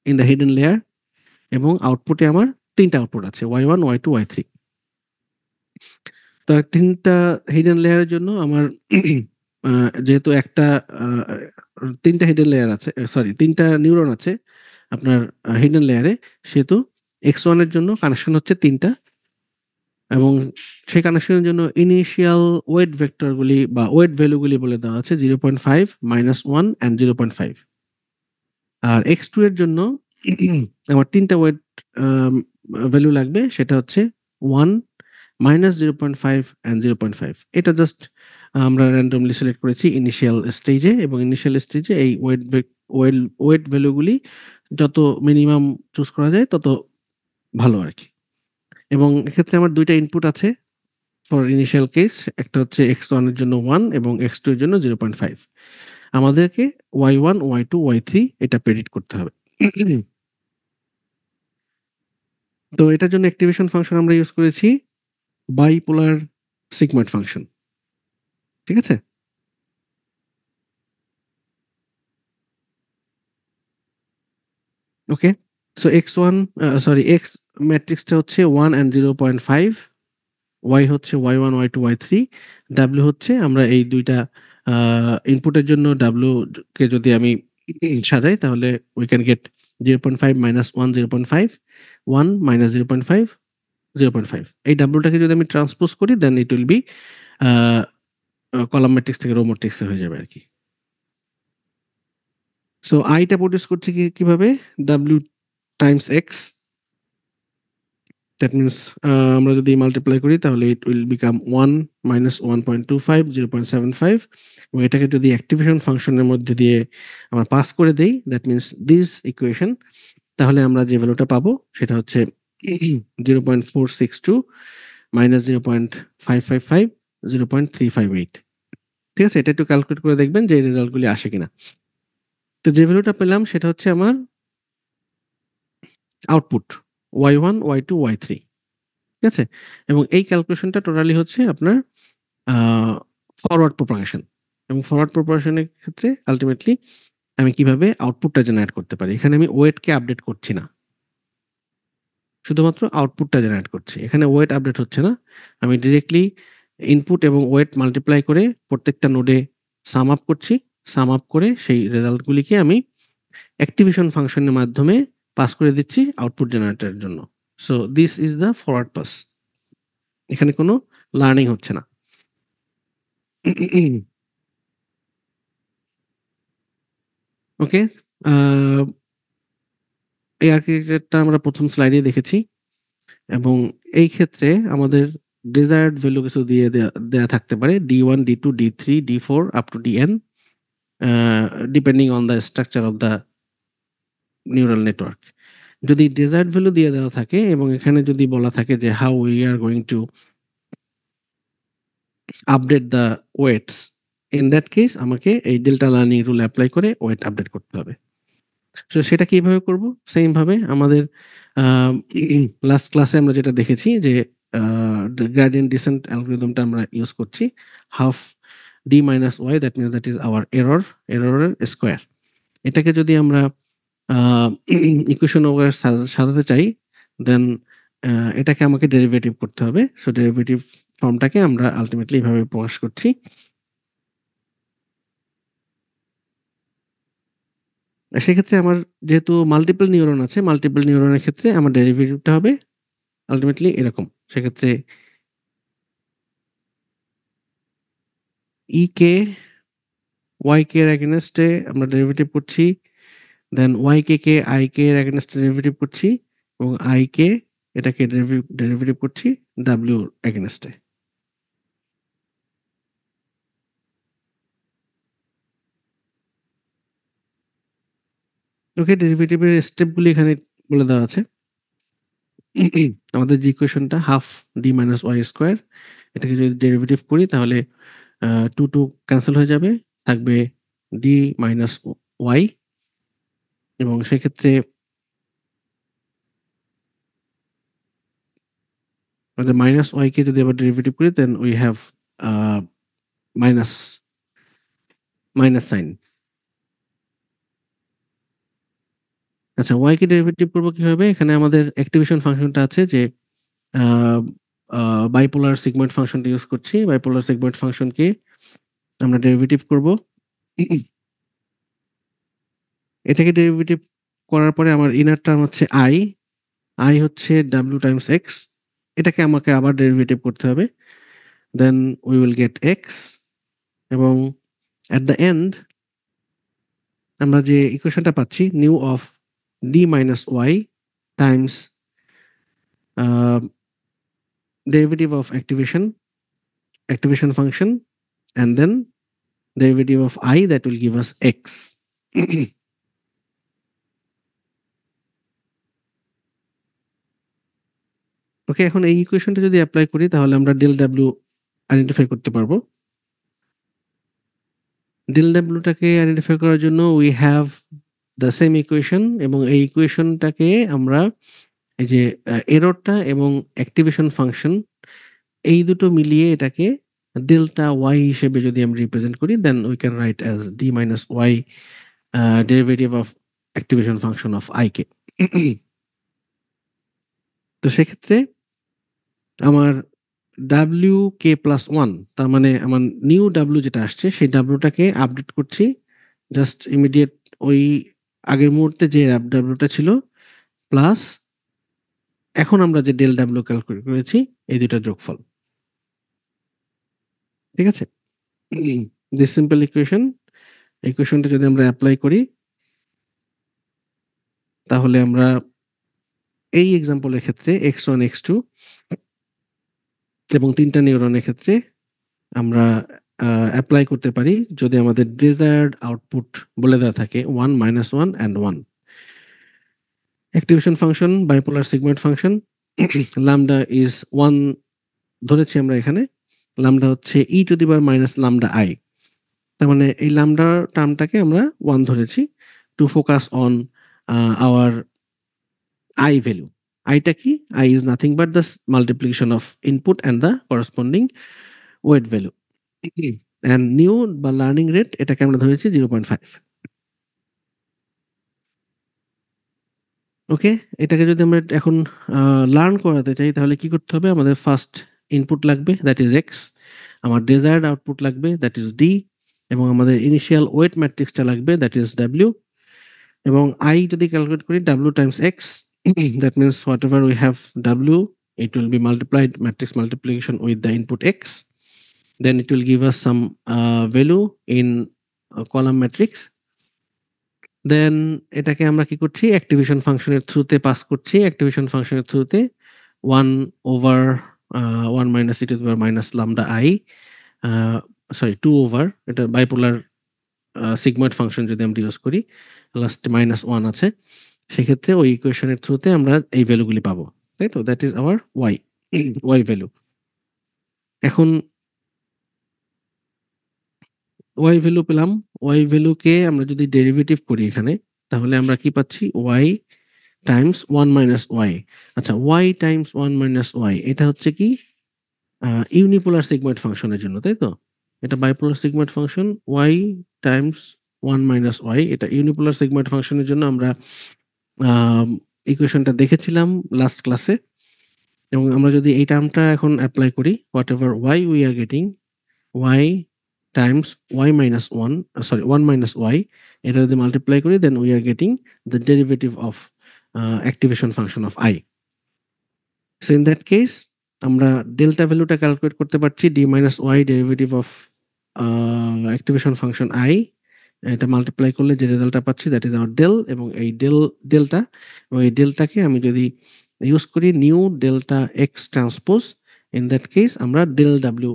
in the hidden layer, এবং আউটপুটে আমার তিনটা আউটপুট আছে Y1 Y2 Y3। তো তিনটা হিডেন লেয়ারের জন্য আমার যেহেতু একটা তিনটা হিডেন লেয়ার আছে, সরি তিনটা নিউরন আছে আপনার হিডেন লেয়ারে, সেহেতু X1 এর জন্য কানেকশন হচ্ছে তিনটা, এবং সেই কানেকশনের জন্য ইনিশিয়াল ওয়েট ভেক্টরগুলি বা ওয়েট ভ্যালুগুলি বলে দেওয়া আছে 0.5 -1 and 0.5। আর X2 এর জন্য আমার তিনটা ওয়েট ভ্যালু লাগবে, সেটা হচ্ছে 1 মাইনাস 0.5 অ্যান্ড 0.5 এটা জাস্ট আমরা র্যান্ডমলি সিলেক্ট করেছি ইনিশিয়াল স্টেজে, এবং ইনিশিয়াল স্টেজে এই ওয়েট ভ্যালুগুলি যত মিনিমাম চুজ করা যায় তত ভালো আর কি। এবং এক্ষেত্রে আমার দুইটা ইনপুট আছে ফর ইনিশিয়াল কেস, একটা হচ্ছে x1 এর জন্য 1 এবং x2 এর জন্য 0.5। আমাদেরকে y1 y2 y3 এটা প্রেডিক্ট করতে হবে। তো এটার জন্য অ্যাক্টিভেশন ফাংশন আমরা ইউজ করেছি বাইপোলার সিগময়েড ফাংশন, ঠিক আছে? ওকে, সো x1 সরি x ম্যাট্রিক্সটা হচ্ছে 1 and 0.5, y হচ্ছে y1 y2 y3, w হচ্ছে আমরা এই দুইটা ইনপুটের জন্য w কে যদি আমি সাজাই তাহলে we can get 0.5 minus 1 0.5 1 minus 0.5 0.5। এই wটাকে যদি আমি ট্রান্সপোজ করি then it will be column matrix থেকে রো ম্যাট্রিক্সে হয়ে যাবে আর কি। সো আইটা প্রডিউস করছে কিভাবে, w Times x, that means আমরা যদি মাল্টিপ্লাই করি তাহলে ইট উইল বিকাম 1 minus 1.25 0.75, এবং এটাকে যদি অ্যাক্টিভেশন ফাংশনের মধ্যে দিয়ে আমরা পাস করে দেই দ্যাট মিনস দিস ইকুয়েশন, তাহলে আমরা যে ভ্যালুটা পাবো সেটা হচ্ছে 0.462 minus 0.555 0.358। ঠিক আছে, এটা একটু ক্যালকুলেট করে দেখবেন যে রেজাল্টগুলি আসে কিনা। তো যে ভ্যালুটা পেলাম সেটা হচ্ছে আমার আউটপুট y1 y2 y3, ঠিক আছে? এবং এই ক্যালকুলেশনটা টোটালি হচ্ছে আপনার ফরওয়ার্ড প্রপাগেশন, এবং ফরওয়ার্ড প্রপাগেশনের ক্ষেত্রে আলটিমেটলি আমি কিভাবে আউটপুটটা জেনারেট করতে পারি। এখানে আমি ওয়েটকে আপডেট করছি না, শুধুমাত্র আউটপুটটা জেনারেট করছি। এখানে ওয়েট আপডেট হচ্ছে না, আমি ডিরেক্টলি ইনপুট এবং ওয়েট মাল্টিপ্লাই করে প্রত্যেকটা নোডে সাম আপ করছি। সাম আপ করে সেই রেজাল্টগুলিকে আমি অ্যাক্টিভেশন ফাংশনের মাধ্যমে পাস করে দিচ্ছি আউটপুট জেনারেটরের জন্য। So this is the forward pass. এখানে কোনো লার্নিং হচ্ছে না। ওকে, এই আর্কিটেকচারটা আমরা প্রথম স্লাইডে দেখেছি, এবং এই ক্ষেত্রে আমাদের ডিজায়ার্ড ভ্যালু কিছু দিয়ে দেয়া থাকতে পারে d1 d2 d3 d4 up to dn, depending on the structure of the neural network. যদি ডিজায়ার্ড ভ্যালু দিয়ে দেওয়া থাকে এবং এখানে যদি বলা থাকে যে how we are going to update the weights, in that case আমাকে এই ডেল্টা লার্নিং রুল অ্যাপ্লাই করে ওয়েট আপডেট করতে হবে। সো সেটা কিভাবে করব, সেম ভাবে আমাদের লাস্ট ক্লাসে আমরা যেটা দেখেছি যে গ্রেডিয়েন্ট ডিসেন্ট অ্যালগরিদমটা আমরা ইউজ করছি half d minus y, that means that is hour এররের স্কোয়ার। এটাকে যদি আমরা ইকুয়েশন ওভার সাজাতে চাই দেন এটাকে আমাকে ডেরিভেটিভ করতে হবে। সো ডেরিভেটিভ ফর্মটাকে আমরা আলটিমেটলি এভাবে প্রকাশ করছি। সেক্ষেত্রে আমার যেহেতু মাল্টিপল নিউরন আছে, মাল্টিপল নিউরনের ক্ষেত্রে আমার ডেরিভেটিভটা হবে আলটিমেটলি এরকম। সেক্ষেত্রে ই কে ওয়াই কে এর এগেনস্টে আমরা ডেরিভেটিভ করছি, দেন ওয়াই কে আই কে এর এগেনস্টে ডেরিভেটিভ করছি, এবং আই কে এটাকে ডেরিভেটিভ করছি ডাব্লিউ এগেনস্টে। ওকে, ডেরিভেটিভের স্টেপগুলি এখানে বলে দেওয়া আছে। আমাদের যে ইকুয়েশনটা half D minus Y square, এটাকে যদি ডেরিভেটিভ করি তাহলে 2 ক্যান্সেল হয়ে যাবে, থাকবে ডি মাইনাস ওয়াই, এবং সেক্ষেত্রে আমাদের মাইনাস ওয়াই কে যদি আবার ডেরিভেটিভ করি then we have minus sign. আচ্ছা, ওয়াই কে ডেরিভেটিভ করবো কিভাবে, এখানে আমাদের অ্যাক্টিভেশন ফাংশনটা আছে যে বাইপোলার সিগময়েড ফাংশনটা ইউজ করছি। বাইপোলার সিগময়েড ফাংশনকে আমরা ডেরিভেটিভ করব। এটাকে ডেরিভেটিভ করার পরে আমার ইনার টার্ম হচ্ছে আই হচ্ছে ডাব্লিউ টাইমস এক্স, এটাকে আমাকে আবার ডেরিভেটিভ করতে হবে, then we will get X, এবং অ্যাট দ্য এন্ড আমরা যে ইকুয়েশনটা পাচ্ছি nu of D minus Y Times derivative of activation function, and then derivative of I, that will give us x. ওকে, এখন এই ইকুয়েশনটা যদি অ্যাপ্লাই করি তাহলে আমরা del w আইডেন্টিফাই করতে পারবো। del w টাকে আইডেন্টিফাই করার জন্য we have the same equation, এবং এই ইকুয়েশনটাকে আমরা এই যে এররটা এবং অ্যাক্টিভেশন ফাংশন এই দুটো মিলিয়ে এটাকে ডেল্টা ওয়াই হিসেবে যদি আমরা রিপ্রেজেন্ট করি, then we can write as D minus Y derivative of activation function of I K. তো সেক্ষেত্রে আমার ডাব্লিউ কে প্লাস ওয়ান, তার মানে আমার নিউ ডাব্লিউ যেটা আসছে সেই ডাব্লিউটাকে আপডেট করছি জাস্ট ইমিডিয়েট ওই আগের মুহূর্তে যে ডাব্লিউটা ছিল প্লাস এখন আমরা যে ডেল ডাব্লিউ ক্যালকুলেট করেছি এই দুটার যোগফল। ঠিক আছে, দিস সিম্পল ইকুয়েশনটা যদি আমরা অ্যাপ্লাই করি তাহলে আমরা এই এক্সাম্পলের ক্ষেত্রে x1 x2 এবং তিনটা নিউরনের ক্ষেত্রে আমরা অ্যাপ্লাই করতে পারি যদি আমাদের ডিজায়ার্ড আউটপুট বলে দেওয়া থাকে 1, -1 and 1। Activation function bipolar sigmoid function, lambda is 1 ধরেছি আমরা এখানে, ল্যামডা হচ্ছে e to the power minus lambda i, তার মানে এই ল্যামডা টার্মটাকে আমরা 1 ধরেছি to focus on our i value. আইটা কি? i is nothing but the multiplication of input and the corresponding weight value, and new বা লার্নিং রেট এটাকে আমরা ধরেছি 0.5। ওকে, এটাকে যদি আমরা এখন লার্ন করাতে চাই তাহলে কি করতে হবে? আমাদের ফার্স্ট ইনপুট লাগবে, দ্যাট ইজ এক্স, আমার ডিজায়ার্ড আউটপুট লাগবে, দ্যাট ইজ ডি, এবং আমাদের ইনিশিয়াল ওয়েট ম্যাট্রিক্সটা লাগবে, দ্যাট ইজ ডাব্লিউ, এবং আই যদি ক্যালকুলেট করি W times x, that means whatever we have w, it will be multiplied, matrix multiplication with the input x, then it will give us some value in column matrix, then এটাকে আমরা কি করছি activation ফাংশনের থ্রুতে pass করছি, activation ফাংশনের থ্রুতে 1/1 minus e to the power minus lambda i, sorry 2/, এটা বাইপোলার সিগময়েড ফাংশন যদি আমরা ইউজ করি লাস্টে -1 আছে, সেক্ষেত্রে ওই ইকুয়েশনের থ্রুতে আমরা এই ভ্যালুগুলি পাবো, তাই তো? That is our Y value. এখন ওয়াই ভ্যালু পেলাম, ওয়াই ভ্যালুকে আমরা যদি ডেরিভেটিভ করি এখানে তাহলে আমরা কি পাচ্ছি? Y times 1 minus Y. আচ্ছা, ওয়াই টাইমস 1 মাইনাস ওয়াই এটা হচ্ছে কি ইউনিপোলার সিগময়েড ফাংশনের জন্য, তাই তো? এটা bipolar sigmoid function, Y times 1 minus Y, এটা ইউনিপোলার সিগময়েড ফাংশনের জন্য আমরা ইকুয়েশনটা দেখেছিলাম লাস্ট ক্লাসে, এবং আমরা যদি এই টার্মটা এখন অ্যাপ্লাই করি, whatever Y we are getting, Y times Y minus 1 minus Y, এটা যদি মাল্টিপ্লাই করি then we are getting the derivative of activation function of I. So in that case আমরা ডেল্টা ভ্যালুটা ক্যালকুলেট করতে পারছি, D minus Y derivative of activation function I, এটা multiply করলে যে রেজাল্টটা পাচ্ছি দ্যাট ইজ আওয়ার ডেল, এবং এই ডেল্টা এবং এই ডেল্টাকে আমি যদি ইউজ করি nu delta X transpose, in that case আমরা ডেল ডাব্লিউ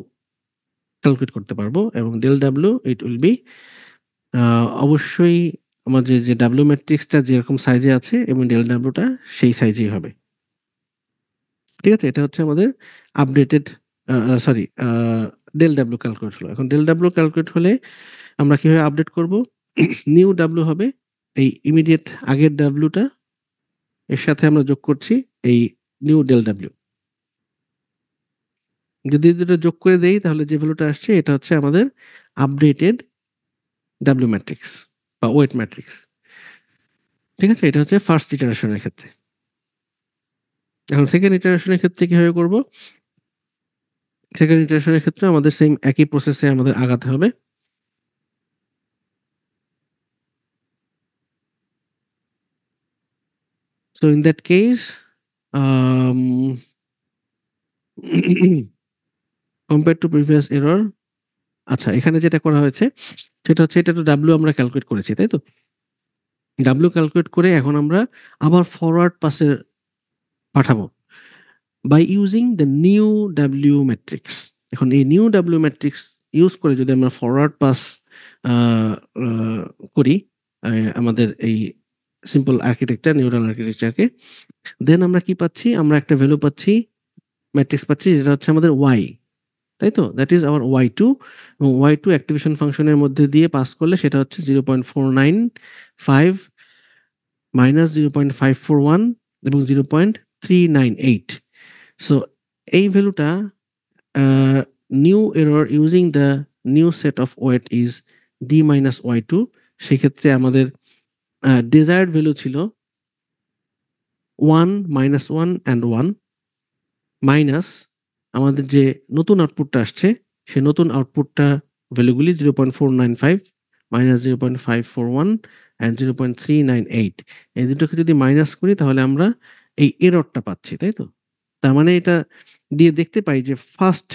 ক্যালকুলেট করতে পারবো, এবং del W it will be অবশ্যই আমাদের যে ডাব্লিউ ম্যাট্রিক্সটা যেরকম সাইজে আছে এবং ডেল ডাব্লিউটা সেই সাইজেই হবে। ঠিক আছে, এটা হচ্ছে আমাদের আপডেটেড ডেল ডাব্লিউ ক্যালকুলেট হলো। এখন ডেল ডাব্লিউ ক্যালকুলেট হলে আমরা কিভাবে আপডেট করব? নিউ ডাব্লিউ হবে এই ইমিডিয়েট আগের ডাব্লিউটা, এর সাথে আমরা যোগ করছি এই নিউ ডেল ডাব্লিউ। যদি দুটো যোগ করে দেই তাহলে যে ভ্যালুটা আসছে এটা হচ্ছে আমাদের আপডেটেড ডাব্লিউ ম্যাট্রিক্স বা ওয়েট ম্যাট্রিক্স। ঠিক আছে, এটা হচ্ছে ফার্স্ট ইটারেশনের ক্ষেত্রে। এখন সেকেন্ড ইটারেশনের ক্ষেত্রে কিভাবে করব? সেকেন্ড ইটারেশনের ক্ষেত্রে আমাদের সেম একই প্রসেসে আমাদের আগাতে হবে। So in that case, compared to previous error, আচ্ছা এখানে যেটা করা হয়েছে সেটা হচ্ছে এটা তো ডাব্লিউ আমরা ক্যালকুলেট করেছি, তাই তো? ডাব্লিউ ক্যালকুলেট করে এখন আমরা আবার ফরওয়ার্ড পাসে পাঠাবো। By using the new W matrix. এখন এই নিউ ডাব্লিউ ম্যাট্রিক্স ইউজ করে যদি আমরা ফরওয়ার্ড পাস করি আমাদের এই সিম্পল আর্কিটেকচার, নিউরাল আর্কিটেকচারকে, দেন আমরা কি পাচ্ছি? আমরা একটা ভ্যালু পাচ্ছি, ম্যাট্রিক্স পাচ্ছি, যেটা হচ্ছে আমাদের ওয়াই, তাই তো? That is our Y two, এবং ওয়াই টু অ্যাক্টিভেশন ফাংশনের মধ্যে দিয়ে পাস করলে সেটা হচ্ছে 0.495 মাইনাস 0.541 এবং 0.398। সো এই ভ্যালুটা new error using the new set of weight is D minus Y two. সেক্ষেত্রে আমাদের ডিজায়ার্ড ভ্যালু ছিল 1 মাইনাস 1 অ্যান্ড 1 মাইনাস আমাদের যে নতুন আউটপুটটা আসছে সে নতুন আউটপুটটা ভ্যালুগুলি 0.495 মাইনাস 0.541 অ্যান্ড 0.398। এই দুটোকে যদি মাইনাস করি তাহলে আমরা এই এররটা পাচ্ছি, তাই তো? তার মানে এটা দিয়ে দেখতে পাই যে ফার্স্ট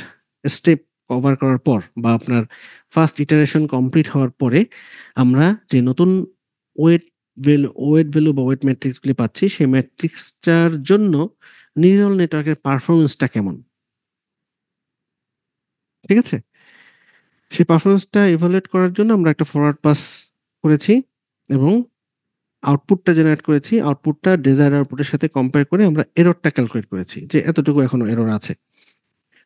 স্টেপ কভার করার পর বা আপনার ফার্স্ট ইটারেশন কমপ্লিট হওয়ার পরে আমরা যে নতুন ওয়েট ভ্যালু বা ওয়েট ম্যাট্রিক্সগুলি পাচ্ছি সেই ম্যাট্রিক্সটার জন্য নিউরাল নেটওয়ার্কের পারফরমেন্সটা কেমন, ঠিক আছে? সেই পারফরমেন্সটা ইভালুয়েট করার জন্য আমরা একটা ফরওয়ার্ড পাস করেছি এবং আউটপুটটা জেনারেট করেছি। আউটপুটটা ডিজায়ার্ড আউটপুটের সাথে কম্পেয়ার করে আমরা এররটা ক্যালকুলেট করেছি যে এতটুকু এখনো এরর আছে।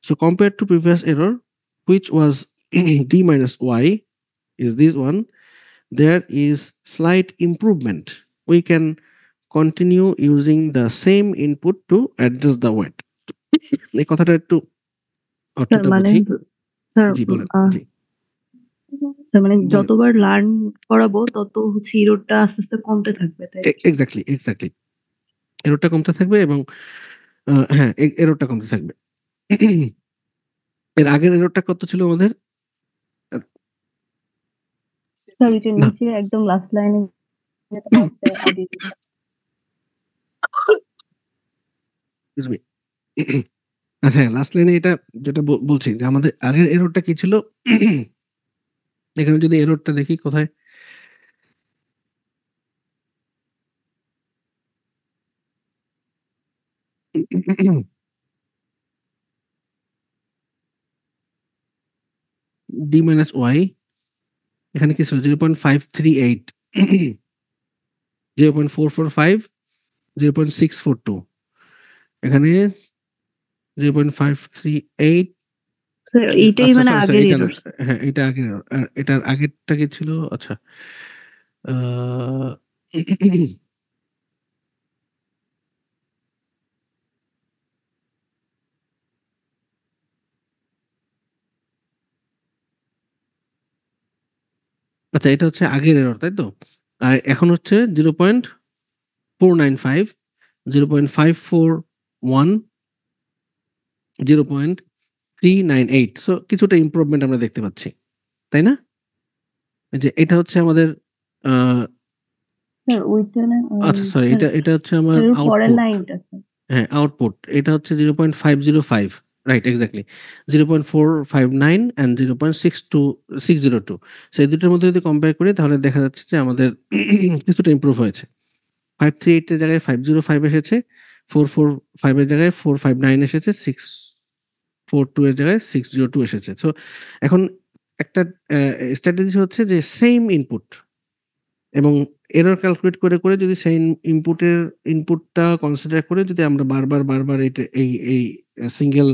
So compare to previous error which was d minus y is this one, there is slight improvement. We can continue using the same input to adjust the weight. এই কথাটা একটু স্যার অর্থটা মানে বুঝি। স্যার জি বলেন। জি sir মানে বলেন। যতবার লার্ন করাবো তত হচ্ছে এররটা আস্তে আস্তে কমতে থাকবে, তাই তো? এক্স্যাক্টলি এররটা কমতে থাকবে এবং হ্যাঁ এররটা কমতে থাকবে। এর আগের এররটা কত ছিল আমাদের? স্যার ওই যে না নিচে একদম লাস্ট লাইনে আইডি excuse me। আচ্ছা হ্যাঁ, লাস্ট লাইনে এটা যেটা বলছি যে আমাদের আগের এররটা কি ছিল? এখানে যদি এররটা দেখি কোথায়, ডি মাইনাস ওয়াই এখানে কি ছিল? 0.538, 0.445, 0.642, এখানে 0.538। স্যার এইটাই আচ্ছা মানে সরি আগের এটা না, এরর। হ্যাঁ এটা আগের error। এটার আগেরটা কি ছিল? আচ্ছা আহ, আচ্ছা এটা হচ্ছে আগের এরর, তাই তো? আর এখন হচ্ছে 0.495, 0.541, 0.398। সো কিছুটা ইমপ্রুভমেন্ট আমরা দেখতে পাচ্ছি, তাই না? যে এটা হচ্ছে আমাদের স্যার ওইটা না আচ্ছা সরি স্যার এটা হচ্ছে আমার এর পরের আউটপুট। লাইনটা স্যার। হ্যাঁ আউটপুট এটা হচ্ছে 0.505, রাইট এক্স্যাক্টলি 0.459 অ্যান্ড 0.602। সো এই দুটোর মধ্যে যদি কম্পেয়ার করি তাহলে দেখা যাচ্ছে যে আমাদের কিছুটা ইমপ্রুভ হয়েছে। 538 এর জায়গায় 505 এসেছে, 445 এর জায়গায় 459 এসেছে, 642 এর জায়গায় 602 এসেছে। সো এখন একটা স্ট্র্যাটেজি হচ্ছে যে সেম ইনপুট এবং এরর ক্যালকুলেট করে যদি সেই ইনপুটটা কনসিডার করে যদি আমরা বারবার এটা এই সিঙ্গেল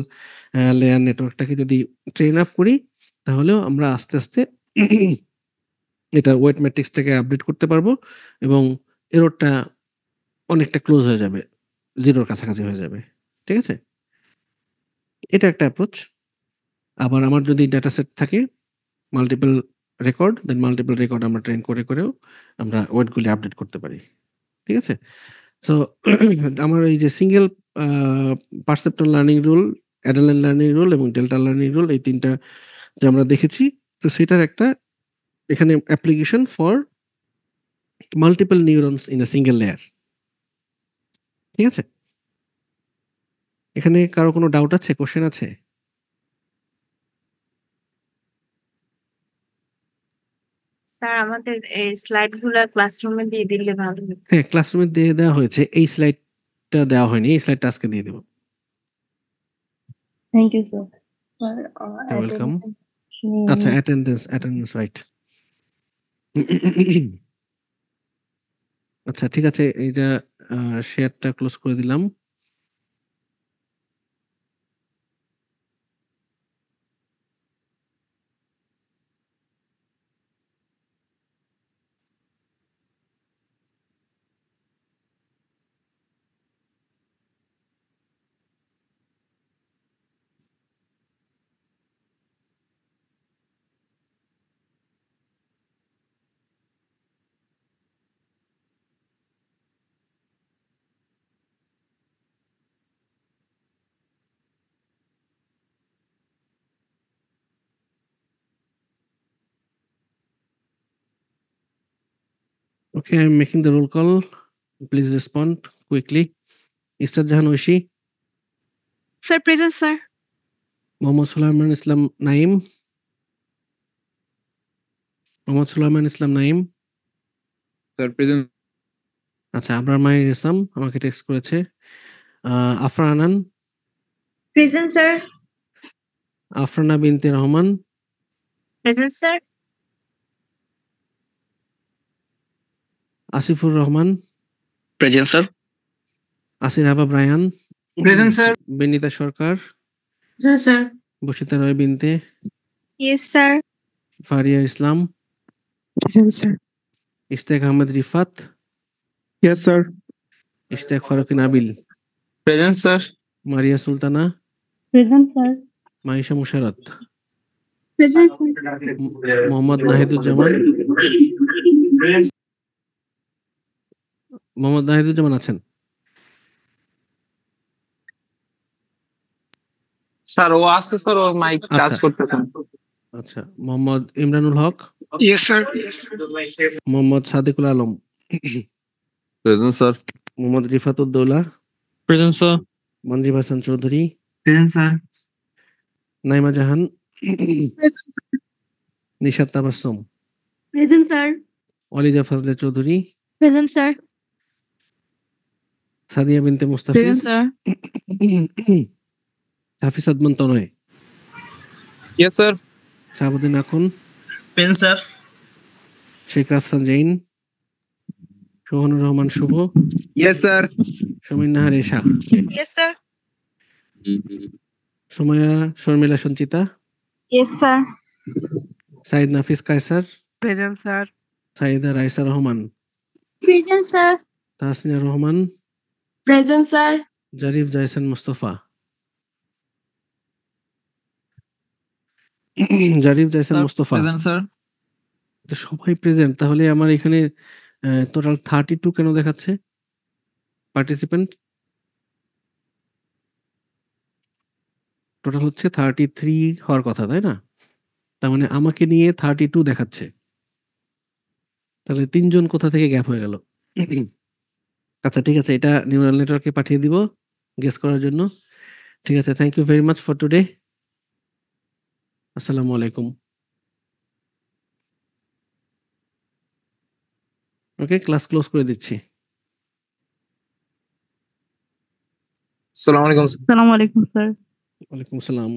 লেয়ার নেটওয়ার্কটাকে যদি ট্রেন আপ করি তাহলেও আমরা আস্তে আস্তে এটা ওয়েট ম্যাট্রিক্সটাকে আপডেট করতে পারবো এবং এররটা অনেকটা ক্লোজ হয়ে যাবে, জিরোর কাছাকাছি হয়ে যাবে, ঠিক আছে? এটা একটা অ্যাপ্রোচ। আবার আমার যদি ডাটা সেট থাকে মাল্টিপল রেকর্ড, দেন মাল্টিপল রেকর্ড আমরা ট্রেন করেও আমরা ওয়েটগুলি আপডেট করতে পারি, ঠিক আছে? সো আমার এই যে single perceptron learning rule, adaline learning rule এবং ডেল্টা লার্নিং রুল, এই তিনটা যে আমরা দেখেছি, তো সেটার একটা এখানে application for multiple neurons in a single layer, ঠিক আছে? এখানে কারো কোনো ডাউট আছে, কোশ্চেন আছে? স্যার আমাদের এই স্লাইড গুলা ক্লাসরুমে দিয়ে দিলে ভালো হতো। হ্যাঁ ক্লাসরুমে দিয়ে দেওয়া হয়েছে, এই স্লাইডটা দেওয়া হয়নি, এই স্লাইডটা আজকে দিয়ে দেবো। Thank you sir. Sir You're welcome. attendance আচ্ছা, অ্যাটেন্ডেন্স রাইট। আচ্ছা, ঠিক আছে, এইটা শেয়ারটা ক্লোজ করে দিলাম। Okay, I'm making the roll call. Please respond quickly. Istar Jahan Oishi, Sir, present, sir. Mohammad Sulaiman Islam Naim, sir present. আচ্ছা, আবরার মাহির ইসলাম আমাকে টেক্সট করেছে। Afra Anan, present sir. Afrana Binte Rahman, present sir. Asifur Rahman, present sir. Asir Habab Raihan, present sir. Benita Sarkar, হ্যাঁ sir. Basita Roy Binte, yes sir. Faria Islam, present sir. Ishtek Ahmed Rifat, yes sir. Ishtek Faruk Nabil, present sir. Maria Sultana, present sir. Maisha Musharrat, present sir. Mohammad Nahiduzzaman, আছেন? Sir ও আসছে sir, ও mic কাজ আচ্ছা। করতেছেন। আচ্ছা, Mohammad Imranul Haque, yes sir. Mohammad Sadikul Alam, present sir. Mohammad Rifatuddaula, present sir. Monjib Hasan Chowdhury, present sir. Naima Jahan, Nishat Tabassum, present sir. Aliza Fazle Chowdhury, Present, sir. Sadia Binte Present, Mustafiz, sir. Hafiz Adman Tonoy, yes sir. Shahabuddin Akhun, present sir. Sheikh Rafsan Zain, Sohanur Rahman Shuvo, yes sir. Samir Nahar Esha, yes sir. Sumaiya Sharmila Sanchita, yes sir. Saeed Nafis Kaiser, Present, sir. Saida Raisa Rahman, present sir. Tahsina Rahman, present sir. Jarif Zaisan Mustafa, present sir. তো সবাই present, তাহলে আমার এখানে total 32 কেন দেখাচ্ছে participant? Total হচ্ছে 33 হওয়ার কথা, তাই না? তার মানে আমাকে নিয়ে 32 দেখাচ্ছে। তাহলে 3 জন কোথা থেকে গ্যাপ হয়ে গেল? আচ্ছা, ঠিক আছে, এটা নিউরাল নেটওয়ার্কে পাঠিয়ে দিব গেস করার জন্য। ঠিক আছে, thank you very much for today. আসসালামু আলাইকুম। ওকে, ক্লাস ক্লোজ করে দিচ্ছি। আসসালামু আলাইকুম। আসসালামু আলাইকুম স্যার। ওয়ালাইকুম আসসালাম।